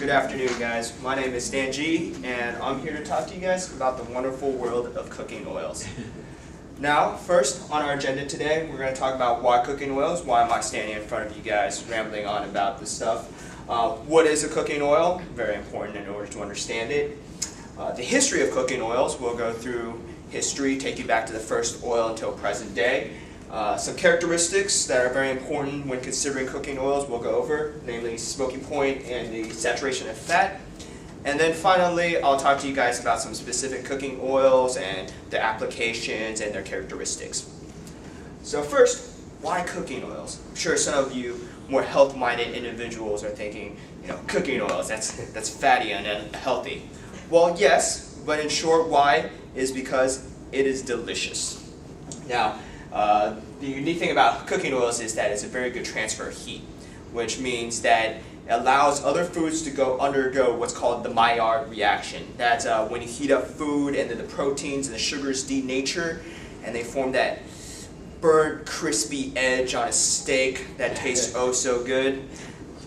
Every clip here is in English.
Good afternoon, guys. My name is Stan G, and I'm here to talk to you guys about the wonderful world of cooking oils. Now, first on our agenda today, we're going to talk about why cooking oils. Why am I standing in front of you guys rambling on about this stuff? What is a cooking oil? Very important in order to understand it. The history of cooking oils, we'll go through history, take you back to the first oil until present day. Some characteristics that are very important when considering cooking oils we'll go over, namely smoky point and the saturation of fat. And then finally, I'll talk to you guys about some specific cooking oils and their applications and their characteristics. So first, why cooking oils? I'm sure some of you more health-minded individuals are thinking, cooking oils, that's fatty and unhealthy. Well, yes, but in short, why is because it is delicious. Now, the unique thing about cooking oils is that it's a very good transfer of heat, which means that it allows other foods to undergo what's called the Maillard reaction. That's when you heat up food and then the proteins and the sugars denature and they form that burnt, crispy edge on a steak that tastes oh so good.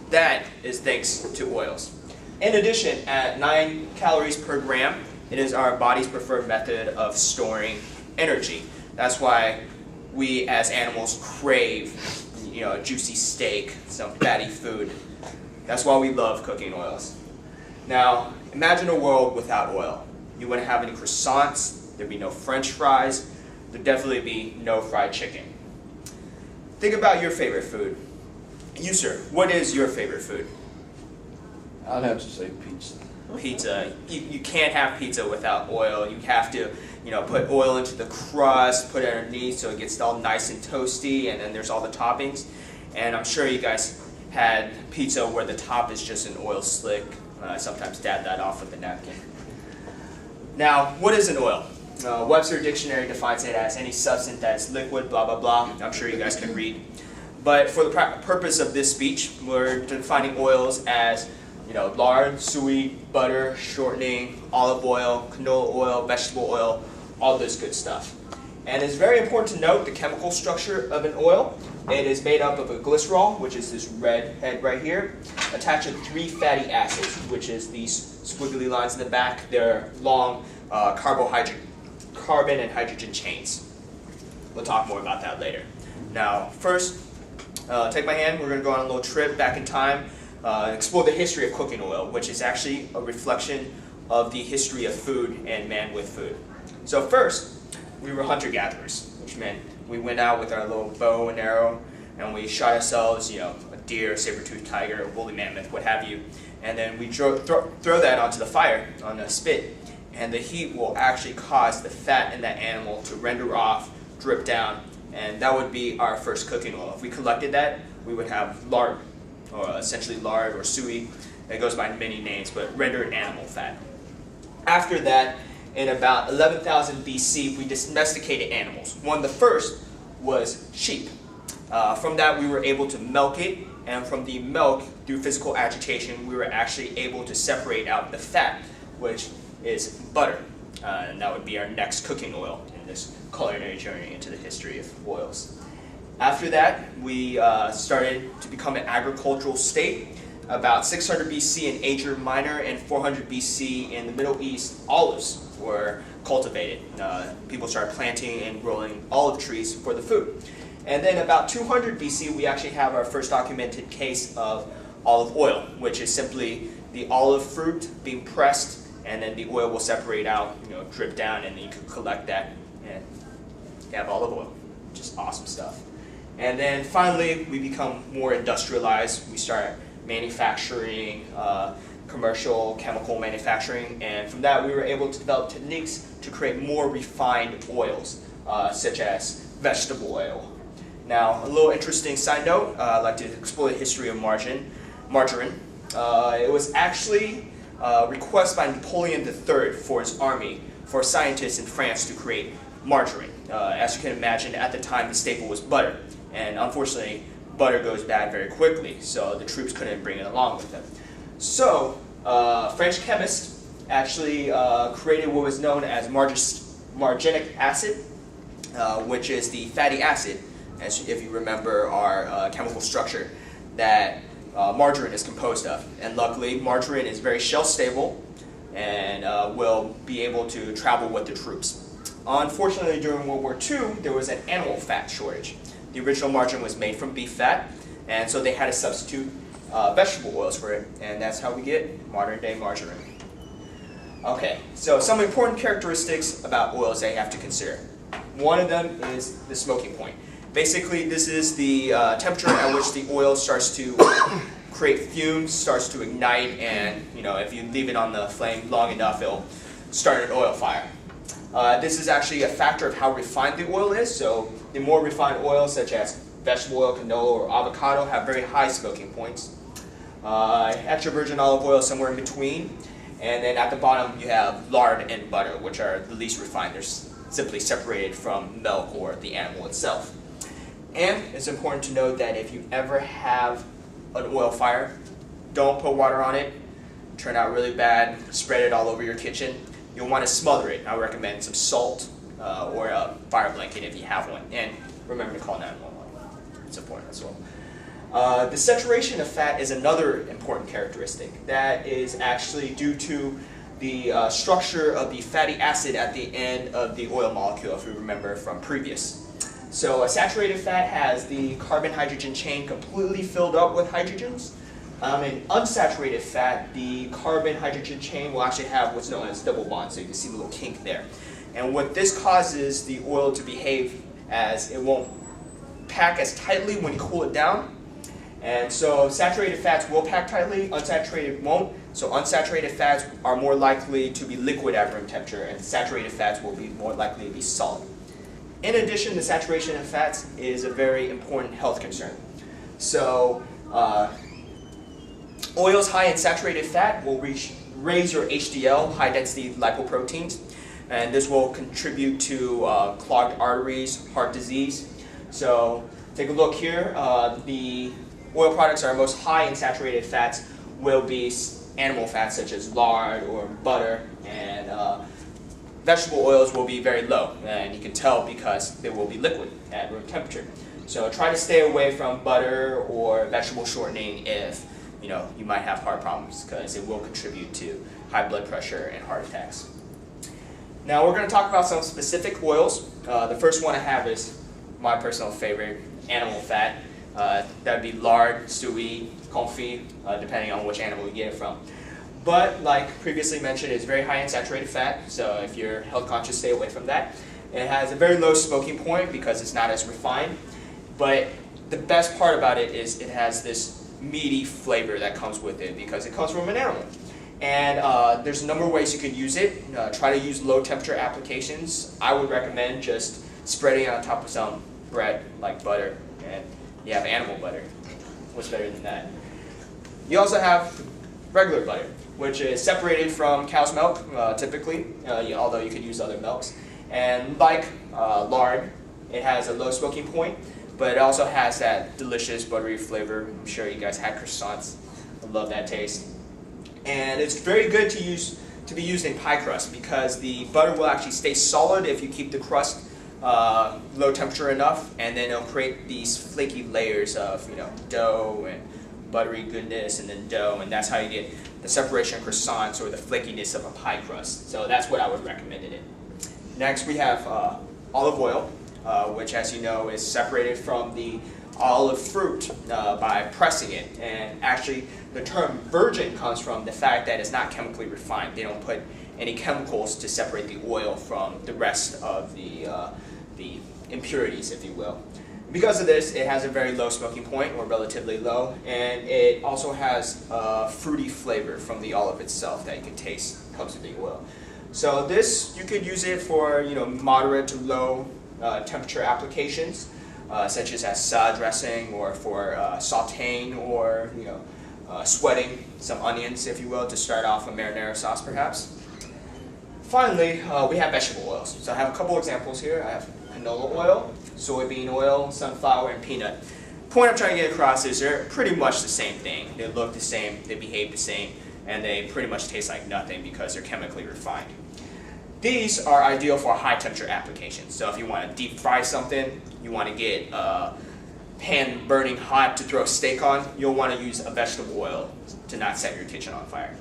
That is thanks to oils. In addition, at 9 calories per gram, it is our body's preferred method of storing energy. That's why we as animals crave, a juicy steak, some fatty food. That's why we love cooking oils. Now, imagine a world without oil. You wouldn't have any croissants, there'd be no French fries, there'd definitely be no fried chicken. Think about your favorite food. You, sir, what is your favorite food? I'd have to say pizza. Pizza. You can't have pizza without oil. You have to, put oil into the crust, put it underneath so it gets all nice and toasty, and then there's all the toppings. And I'm sure you guys had pizza where the top is just an oil slick. I sometimes dab that off with a napkin. Now, what is an oil? Webster Dictionary defines it as any substance that is liquid, blah, blah, blah. I'm sure you guys can read. But for the purpose of this speech, we're defining oils as lard, soy, butter, shortening, olive oil, canola oil, vegetable oil, all this good stuff. And it's very important to note the chemical structure of an oil. It is made up of a glycerol, which is this red head right here, attached to 3 fatty acids, which is these squiggly lines in the back. They're long carbon and hydrogen chains. We'll talk more about that later. Now, first, take my hand. We're going to go on a little trip back in time. Explore the history of cooking oil, which is actually a reflection of the history of food and man with food. So first, we were hunter-gatherers, which meant we went out with our little bow and arrow and we shot ourselves, a deer, saber-toothed tiger, a woolly mammoth, what have you, and then we throw that onto the fire, on a spit, and the heat will actually cause the fat in that animal to render off, drip down, and that would be our first cooking oil. If we collected that, we would have lard, or essentially lard or suey. It goes by many names, but rendered animal fat. After that, in about 11,000 BC, we domesticated animals. One of the first was sheep. From that, we were able to milk it, and from the milk, through physical agitation, we were actually able to separate out the fat, which is butter. And that would be our next cooking oil in this culinary journey into the history of oils. After that, we started to become an agricultural state. About 600 BC in Asia Minor and 400 BC in the Middle East, olives were cultivated. People started planting and growing olive trees for the food. And then about 200 BC, we actually have our first documented case of olive oil, which is simply the olive fruit being pressed, and then the oil will separate out, drip down, and then you can collect that and you have olive oil. Just awesome stuff. And then finally, we become more industrialized. We start manufacturing, commercial chemical manufacturing, and from that we were able to develop techniques to create more refined oils, such as vegetable oil. Now, a little interesting side note, I'd like to explore the history of margarine. It was actually requested by Napoleon III for his army, for scientists in France to create margarine. As you can imagine, at the time the staple was butter, and unfortunately butter goes bad very quickly, so the troops couldn't bring it along with them. So, French chemists actually created what was known as marginic acid, which is the fatty acid, as if you remember our chemical structure, that margarine is composed of. And luckily, margarine is very shelf stable and will be able to travel with the troops. Unfortunately, during World War II, there was an animal fat shortage. The original margarine was made from beef fat, and so they had to substitute vegetable oils for it, and that's how we get modern day margarine. Okay, so some important characteristics about oils that you have to consider. One of them is the smoking point. Basically, this is the temperature at which the oil starts to create fumes, starts to ignite, and if you leave it on the flame long enough, it'll start an oil fire. This is actually a factor of how refined the oil is, so the more refined oils such as vegetable oil, canola, or avocado have very high smoking points. Extra virgin olive oil somewhere in between, and then at the bottom you have lard and butter, which are the least refined. They're simply separated from milk or the animal itself. And it's important to note that if you ever have an oil fire, don't put water on it, turn out really bad, spread it all over your kitchen. You'll want to smother it. I recommend some salt or a fire blanket if you have one. And remember to call 911. It's important as well. The saturation of fat is another important characteristic. That is actually due to the structure of the fatty acid at the end of the oil molecule, if you remember from previous. So a saturated fat has the carbon-hydrogen chain completely filled up with hydrogens. In unsaturated fat, the carbon-hydrogen chain will actually have what's known as double bonds, so you can see the little kink there. And what this causes the oil to behave as it won't pack as tightly when you cool it down. And so saturated fats will pack tightly, unsaturated won't. So unsaturated fats are more likely to be liquid at room temperature, and saturated fats will be more likely to be solid. In addition, the saturation of fats is a very important health concern. So oils high in saturated fat will raise your HDL, high-density lipoproteins, and this will contribute to clogged arteries, heart disease. So take a look here. The oil products that are most high in saturated fats will be animal fats such as lard or butter, and vegetable oils will be very low, and you can tell because they will be liquid at room temperature. So try to stay away from butter or vegetable shortening if you might have heart problems, because it will contribute to high blood pressure and heart attacks. Now we're going to talk about some specific oils. The first one I have is my personal favorite, animal fat. That would be lard, suet, confit, depending on which animal you get it from. But like previously mentioned, it's very high in saturated fat, so if you're health conscious, stay away from that. It has a very low smoking point because it's not as refined, but the best part about it is it has this meaty flavor that comes with it because it comes from an animal. And there's a number of ways you can use it. Try to use low temperature applications. I would recommend just spreading it on top of some bread like butter, and you have animal butter. What's better than that? You also have regular butter, which is separated from cow's milk, typically, although you could use other milks. And like lard, it has a low smoking point, but it also has that delicious buttery flavor. I'm sure you guys had croissants. I love that taste. And it's very good to be used in pie crust because the butter will actually stay solid if you keep the crust low temperature enough, and then it'll create these flaky layers of dough and buttery goodness, and then dough, and that's how you get the separation of croissants or the flakiness of a pie crust. So that's what I would recommend in it. Next we have olive oil, which, as you know, is separated from the olive fruit by pressing it. And actually the term virgin comes from the fact that it's not chemically refined. They don't put any chemicals to separate the oil from the rest of the impurities, if you will. Because of this, it has a very low smoking point, or relatively low, and it also has a fruity flavor from the olive itself that you can taste comes with the oil. So this, you could use it for moderate to low temperature applications, such as salad dressing, or for sautéing, or sweating some onions, if you will, to start off a marinara sauce, perhaps. Finally, we have vegetable oils. So I have a couple examples here. I have canola oil, soybean oil, sunflower, and peanut. The point I'm trying to get across is they're pretty much the same thing. They look the same, they behave the same, and they pretty much taste like nothing because they're chemically refined. These are ideal for high temperature applications. So if you want to deep fry something, you want to get pan pan burning hot to throw a steak on, you'll want to use a vegetable oil to not set your kitchen on fire.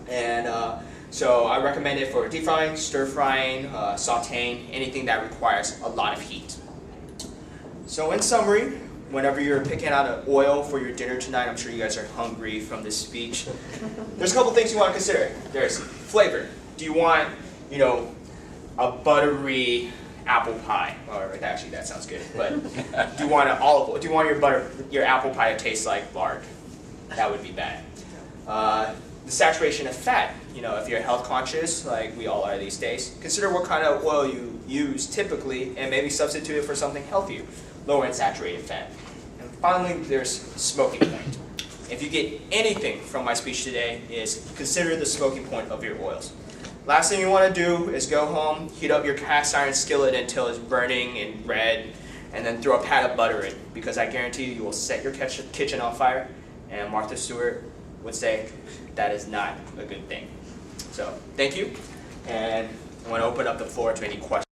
And so I recommend it for deep frying, stir frying, sauteing, anything that requires a lot of heat. So in summary, whenever you're picking out an oil for your dinner tonight, I'm sure you guys are hungry from this speech. There's a couple things you want to consider. There's flavor. Do you want, a buttery apple pie? Or actually, that sounds good. But do you want an olive oil? Do you want your apple pie to taste like lard? That would be bad. The saturation of fat. If you're health conscious, like we all are these days, consider what kind of oil you use typically, and maybe substitute it for something healthier, lower in saturated fat. And finally, there's smoking point. If you get anything from my speech today, is consider the smoking point of your oils. Last thing you want to do is go home, heat up your cast iron skillet until it's burning and red, and then throw a pat of butter in, because I guarantee you will set your kitchen on fire, and Martha Stewart would say that is not a good thing. So thank you, and I want to open up the floor to any questions.